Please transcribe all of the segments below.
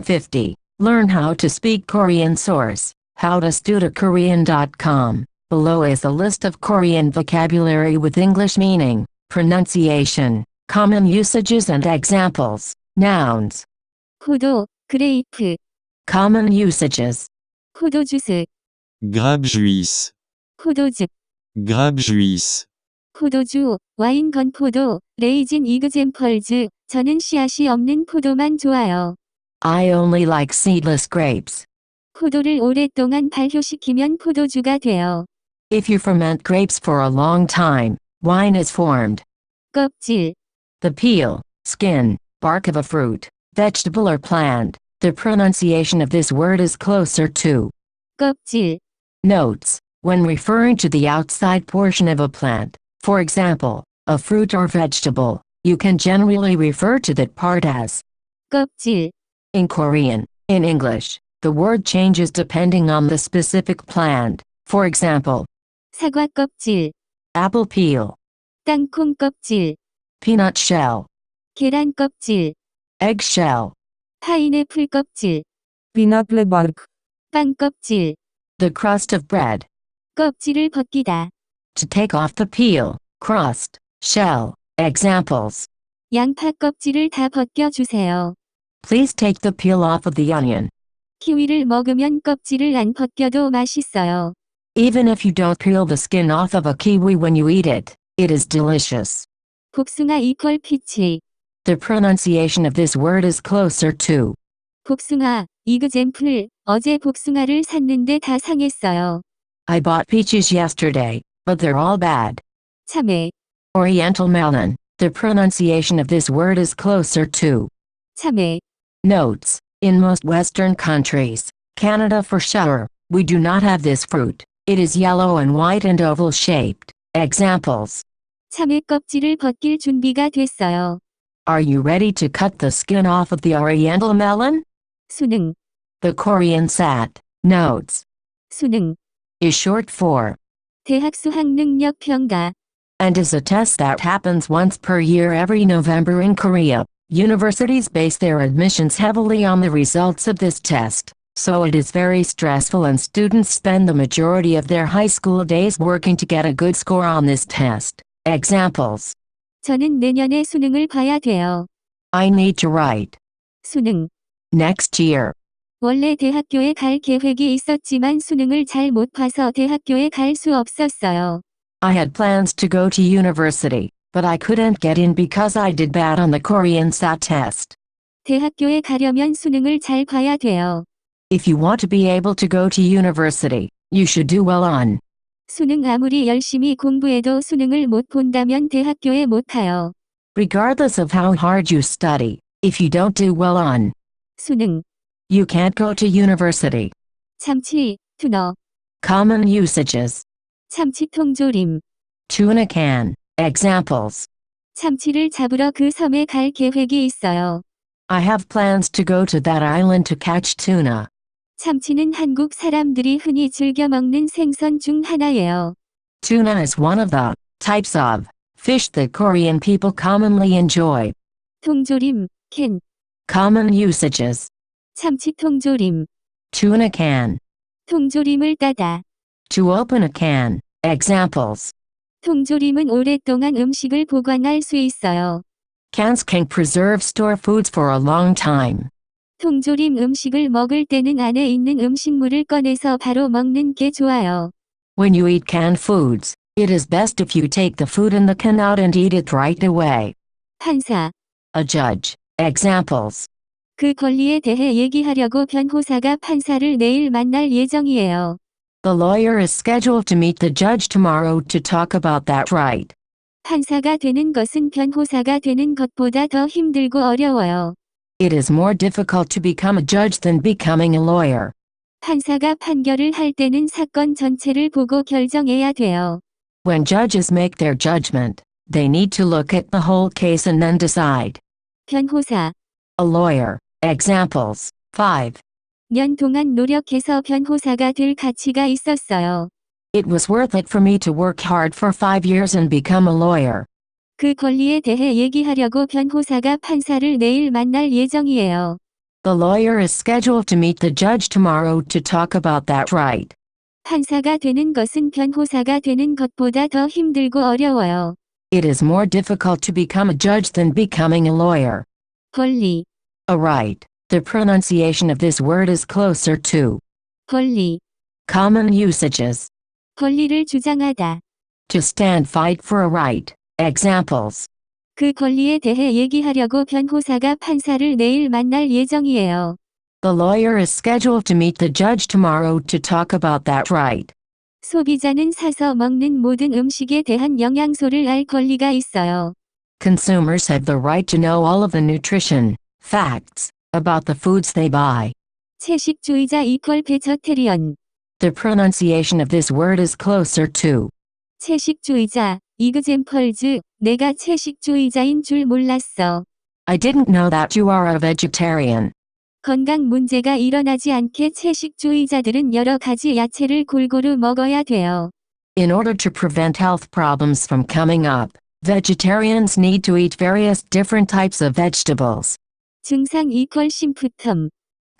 50. Learn how to speak Korean. Source: howtostudykorean.com. Below is a list of Korean vocabulary with English meaning, pronunciation, common usages and examples. Nouns. 포도, 그레이프, Common usages. 포도주스, Grappe juice. 포도즙, Grappe juice. 포도주, 와인 건포도, 레이진 이그젠펄즈, 저는 씨앗이 없는 포도만 좋아요. I only like seedless grapes. 포도를 오랫동안 발효시키면 포도주가 돼요. If you ferment grapes for a long time, wine is formed. 껍질, The peel, skin, bark of a fruit, vegetable or plant. The pronunciation of this word is closer to. 껍질, Notes: when referring to the outside portion of a plant, for example, a fruit or vegetable, you can generally refer to that part as. 껍질, In Korean, in English, the word changes depending on the specific plant. For example, 사과 껍질, apple peel, 땅콩 껍질, peanut shell, 계란 껍질, egg shell, 파인애플 껍질, Peanut bark. 빵 껍질, the crust of bread. 껍질을 벗기다. To take off the peel, crust, shell. Examples: 양파 껍질을 다 벗겨주세요. please take the peel off of the onion. 키위를 먹으면 껍질을 안 벗겨도 맛있어요. Even if you don't peel the skin off of a kiwi when you eat it, it is delicious. 복숭아 이퀄 피치, The pronunciation of this word is closer to. 복숭아, 이그젠플, 어제 복숭아를 샀는데 다 상했어요. I bought peaches yesterday, but they're all bad. 참외, Oriental melon. The pronunciation of this word is closer to. 참외, Notes: in most Western countries, Canada for sure, we do not have this fruit. It is yellow and white and oval shaped. Examples: 참외 껍질을 벗길 준비가 됐어요. are you ready to cut the skin off of the Oriental melon? 수능, The Korean SAT. Notes: 수능, is short for 대학 수학 능력 평가, and is a test that happens once per year every November in Korea. Universities base their admissions heavily on the results of this test, so it is very stressful and students spend the majority of their high school days working to get a good score on this test. Examples: 저는 내년에 수능을 봐야 돼요. I need to write 수능, next year. 원래 대학교에 갈 계획이 있었지만 수능을 잘 못 봐서 대학교에 갈 수 없었어요. I had plans to go to university, but I couldn't get in because I did bad on the Korean SAT test. 대학교에 가려면 수능을 잘 봐야 돼요. If you want to be able to go to university, you should do well on. 수능 아무리 열심히 공부해도 수능을 못 본다면 대학교에 못 가요. Regardless of how hard you study, if you don't do well on, 수능, you can't go to university. 참치, 투너, Common usages. 참치 통조림, Tuna can. Examples: 참치를 잡으러 그 섬에 갈 계획이 있어요. I have plans to go to that island to catch tuna. 참치는 한국 사람들이 흔히 즐겨 먹는 생선 중 하나예요. Tuna is one of the types of fish that Korean people commonly enjoy. 통조림, 캔, Common usages. 참치 통조림, Tuna can. 통조림을 따다. To open a can. Examples: 통조림은 오랫동안 음식을 보관할 수 있어요. cans can preserve store foods for a long time. 통조림 음식을 먹을 때는 안에 있는 음식물을 꺼내서 바로 먹는 게 좋아요. When you eat canned foods, it is best if you take the food in the can out and eat it right away. 판사, A judge. Examples: 그 권리에 대해 얘기하려고 변호사가 판사를 내일 만날 예정이에요. the lawyer is scheduled to meet the judge tomorrow to talk about that right. 판사가 되는 것은 변호사가 되는 것보다 더 힘들고 어려워요. It is more difficult to become a judge than becoming a lawyer. 판사가 판결을 할 때는 사건 전체를 보고 결정해야 돼요. When judges make their judgment, they need to look at the whole case and then decide. 변호사, A lawyer. Examples: 5. 년 동안 노력해서 변호사가 될 가치가 있었어요. It was worth it for me to work hard for 5 years and become a lawyer. 그 권리에 대해 얘기하려고 변호사가 판사를 내일 만날 예정이에요. The lawyer is scheduled to meet the judge tomorrow to talk about that right. 판사가 되는 것은 변호사가 되는 것보다 더 힘들고 어려워요. It is more difficult to become a judge than becoming a lawyer. 권리, A right. The pronunciation of this word is closer to 권리, common usages. 권리를 주장하다. To stand fight for a right. Examples. 그 권리에 대해 얘기하려고 변호사가 판사를 내일 만날 예정이에요. The lawyer is scheduled to meet the judge tomorrow to talk about that right. 소비자는 사서 먹는 모든 음식에 대한 영양소를 알 권리가 있어요. Consumers have the right to know all of the nutrition facts about the foods they buy. 채식주의자 이퀄 베저테리언. The pronunciation of this word is closer to 채식주의자, 이그젠펄즈, 내가 채식주의자인 줄 몰랐어. I didn't know that you are a vegetarian. 건강 문제가 일어나지 않게 채식주의자들은 여러 가지 야채를 골고루 먹어야 돼요. In order to prevent health problems from coming up, vegetarians need to eat various different types of vegetables. 증상 이퀄 심프텀.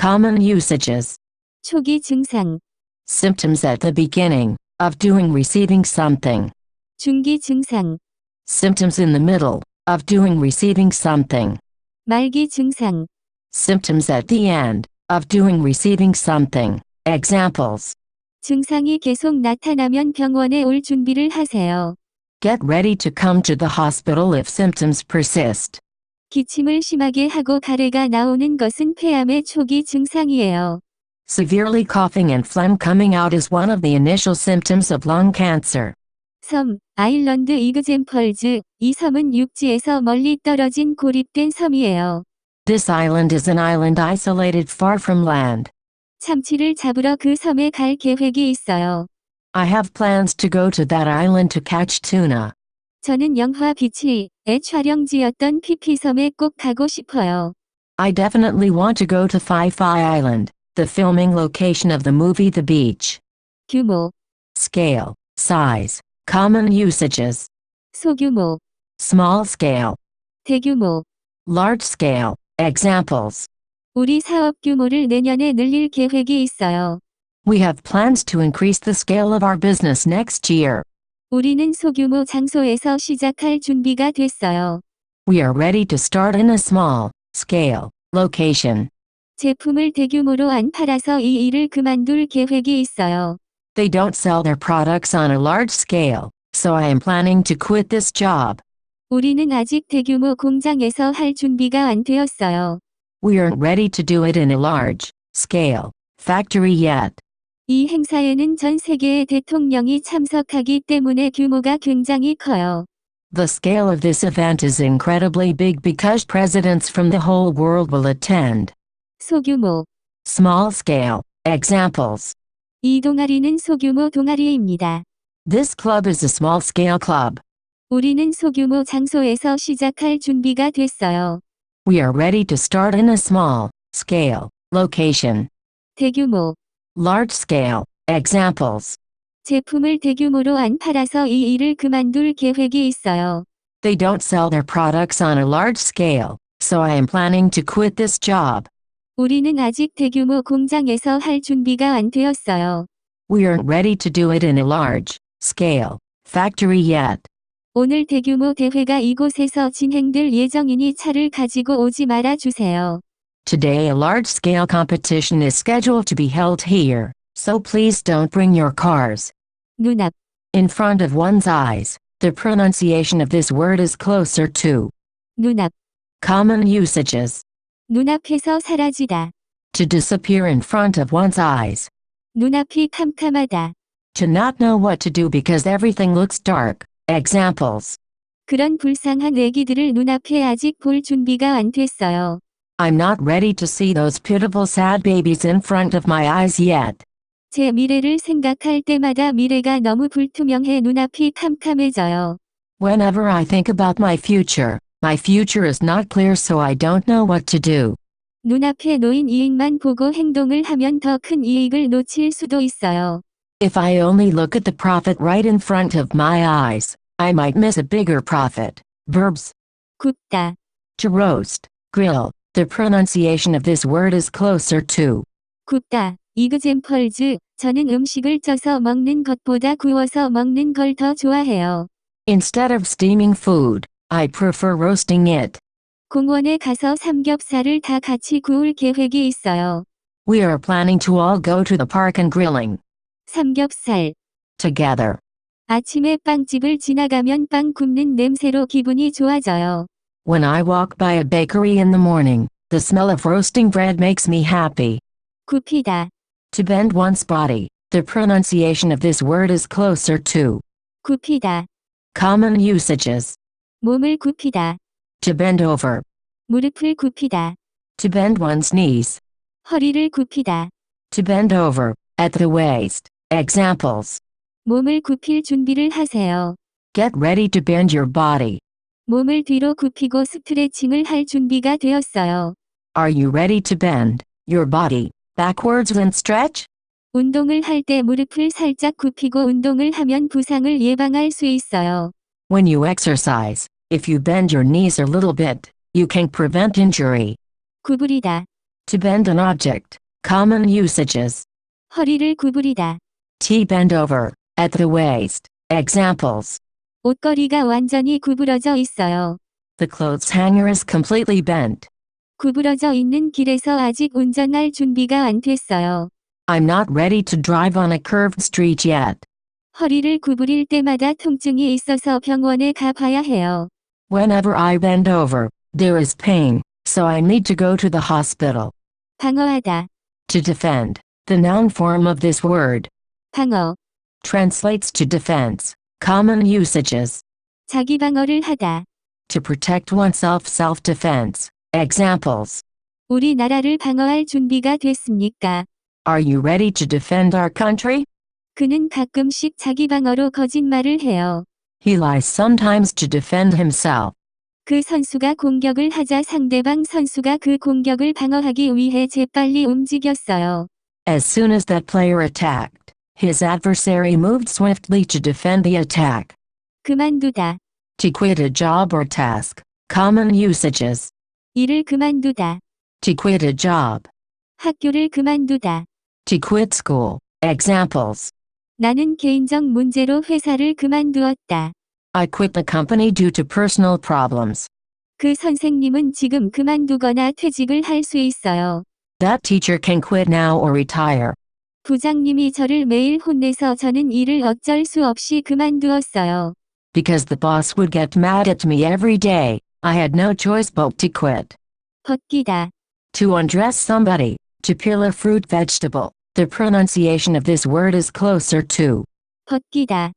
Common usages. 초기 증상. Symptoms at the beginning of doing receiving something. 중기 증상. Symptoms in the middle of doing receiving something. 말기 증상. Symptoms at the end of doing receiving something. Examples. 증상이 계속 나타나면 병원에 올 준비를 하세요. Get ready to come to the hospital if symptoms persist. 기침을 심하게 하고 가래가 나오는 것은 폐암의 초기 증상이에요. Severely coughing and phlegm coming out is one of the initial symptoms of lung cancer. 섬, 아일랜드 이그젠펄즈, 이 섬은 육지에서 멀리 떨어진 고립된 섬이에요. This island is an island isolated far from land. 참치를 잡으러 그 섬에 갈 계획이 있어요. I have plans to go to that island to catch tuna. 저는 영화 비치의 촬영지였던 피피섬에 꼭 가고 싶어요. I definitely want to go to Phi Phi Island, the filming location of the movie The Beach. 규모, Scale, size, common usages. 소규모, Small scale, 대규모. large scale. Examples. 우리 사업 규모를 내년에 늘릴 계획이 있어요. We have plans to increase the scale of our business next year. 우리는 소규모 장소에서 시작할 준비가 됐어요. We are ready to start in a small scale location. 제품을 대규모로 안 팔아서 이 일을 그만둘 계획이 있어요. They don't sell their products on a large scale, so I am planning to quit this job. 우리는 아직 대규모 공장에서 할 준비가 안 되었어요. We aren't ready to do it in a large scale factory yet. 이 행사에는 전 세계의 대통령이 참석하기 때문에 규모가 굉장히 커요. The scale of this event is incredibly big because presidents from the whole world will attend. 소규모. Small scale. Examples. 이 동아리는 소규모 동아리입니다. This club is a small scale club. 우리는 소규모 장소에서 시작할 준비가 됐어요. We are ready to start in a small scale location. 대규모. Large scale. Examples. 제품을 대규모로 안 팔아서 이 일을 그만둘 계획이 있어요. They don't sell their products on a large scale, so I am planning to quit this job. 우리는 아직 대규모 공장에서 할 준비가 안 되었어요. We aren't ready to do it in a large scale factory yet. 오늘 대규모 대회가 이곳에서 진행될 예정이니 차를 가지고 오지 말아 주세요. Today a large-scale competition is scheduled to be held here, so please don't bring your cars. 눈앞. In front of one's eyes. The pronunciation of this word is closer to 눈앞. common usages. 눈앞에서 사라지다. To disappear in front of one's eyes. 눈앞이 캄캄하다. To not know what to do because everything looks dark. Examples. 그런 불쌍한 애기들을 눈앞에 아직 볼 준비가 안 됐어요. I'm not ready to see those pitiful sad babies in front of my eyes yet. 제 미래를 생각할 때마다 미래가 너무 불투명해 눈앞이 캄캄해져요. Whenever I think about my future is not clear so I don't know what to do. 눈앞에 놓인 이익만 보고 행동을 하면 더 큰 이익을 놓칠 수도 있어요. If I only look at the profit right in front of my eyes, I might miss a bigger profit. Verbs. 굽다. To roast, grill, The pronunciation of this word is closer to. 굽다. examples. 저는 음식을 쪄서 먹는 것보다 구워서 먹는 걸 더 좋아해요. Instead of steaming food, I prefer roasting it. 공원에 가서 삼겹살을 다 같이 구울 계획이 있어요. We are planning to all go to the park and grilling 삼겹살. together. 아침에 빵집을 지나가면 빵 굽는 냄새로 기분이 좋아져요. When I walk by a bakery in the morning, the smell of roasting bread makes me happy. 굽히다. To bend one's body, the pronunciation of this word is closer to. 굽히다. Common usages. 몸을 굽히다. To bend over. 무릎을 굽히다. To bend one's knees. 허리를 굽히다. To bend over, at the waist. Examples. 몸을 굽힐 준비를 하세요. Get ready to bend your body. 몸을 뒤로 굽히고 스트레칭을 할 준비가 되었어요. Are you ready to bend your body backwards and stretch? 운동을 할 때 무릎을 살짝 굽히고 운동을 하면 부상을 예방할 수 있어요. When you exercise, if you bend your knees a little bit, you can prevent injury. 구부리다. To bend an object. Common usages. 허리를 구부리다. T bend over, at the waist. Examples. 옷걸이가 완전히 구부러져 있어요. The clothes hanger is completely bent. 구부러져 있는 길에서 아직 운전할 준비가 안 됐어요. I'm not ready to drive on a curved street yet. 허리를 구부릴 때마다 통증이 있어서 병원에 가봐야 해요. Whenever I bend over, there is pain, so I need to go to the hospital. 방어하다. To defend. The noun form of this word. 방어. Translates to defense. Common usages. 자기 방어를 하다. To protect oneself self-defense. Examples. 우리 나라를 방어할 준비가 됐습니까? Are you ready to defend our country? 그는 가끔씩 자기 방어로 거짓말을 해요. He lies sometimes to defend himself. 그 선수가 공격을 하자 상대방 선수가 그 공격을 방어하기 위해 재빨리 움직였어요. As soon as that player attacked, his adversary moved swiftly to defend the attack. 그만두다. To quit a job or task. Common usages. 일을 그만두다. To quit a job. 학교를 그만두다. To quit school. Examples. 나는 개인적 문제로 회사를 그만두었다. I quit the company due to personal problems. 그 선생님은 지금 그만두거나 퇴직을 할 수 있어요. That teacher can quit now or retire. 부장님이 저를 매일 혼내서 저는 일을 어쩔 수 없이 그만두었어요. Because the boss would get mad at me every day, I had no choice but to quit. 벗기다. To undress somebody. To peel a fruit vegetable. The pronunciation of this word is closer to. 벗기다.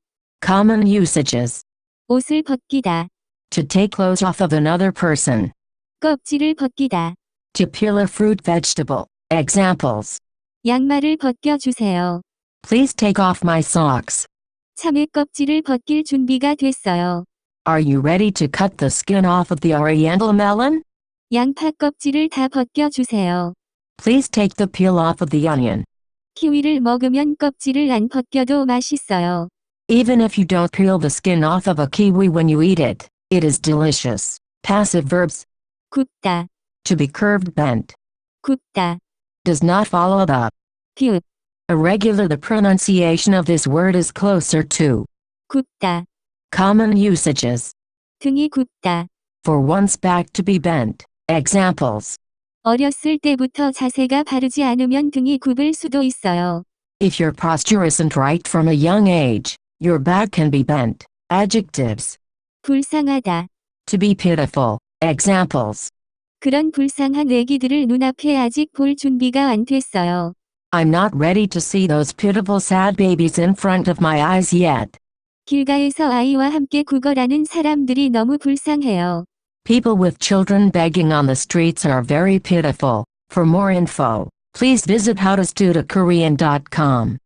Common usages. 옷을 벗기다. To take clothes off of another person. 껍질을 벗기다. To peel a fruit vegetable. Examples. 양말을 벗겨주세요. Please take off my socks. 참외 껍질을 벗길 준비가 됐어요. Are you ready to cut the skin off of the oriental melon? 양파 껍질을 다 벗겨주세요. Please take the peel off of the onion. 키위를 먹으면 껍질을 안 벗겨도 맛있어요. Even if you don't peel the skin off of a kiwi when you eat it, it is delicious. Passive verbs. 굽다. To be curved bent. 굽다. Does not follow the. 굽. Irregular. The pronunciation of this word is closer to. 굽다. Common usages. 등이 굽다. For one's back to be bent. Examples. 어렸을 때부터 자세가 바르지 않으면 등이 굽을 수도 있어요. If your posture isn't right from a young age, your back can be bent. Adjectives. 불쌍하다. To be pitiful. Examples. 그런 불쌍한 애기들을 눈앞에 아직 볼 준비가 안 됐어요. I'm not ready to see those pitiful sad babies in front of my eyes yet. 길가에서 아이와 함께 구걸하는 사람들이 너무 불쌍해요. People with children begging on the streets are very pitiful. For more info, please visit howtostudykorean.com.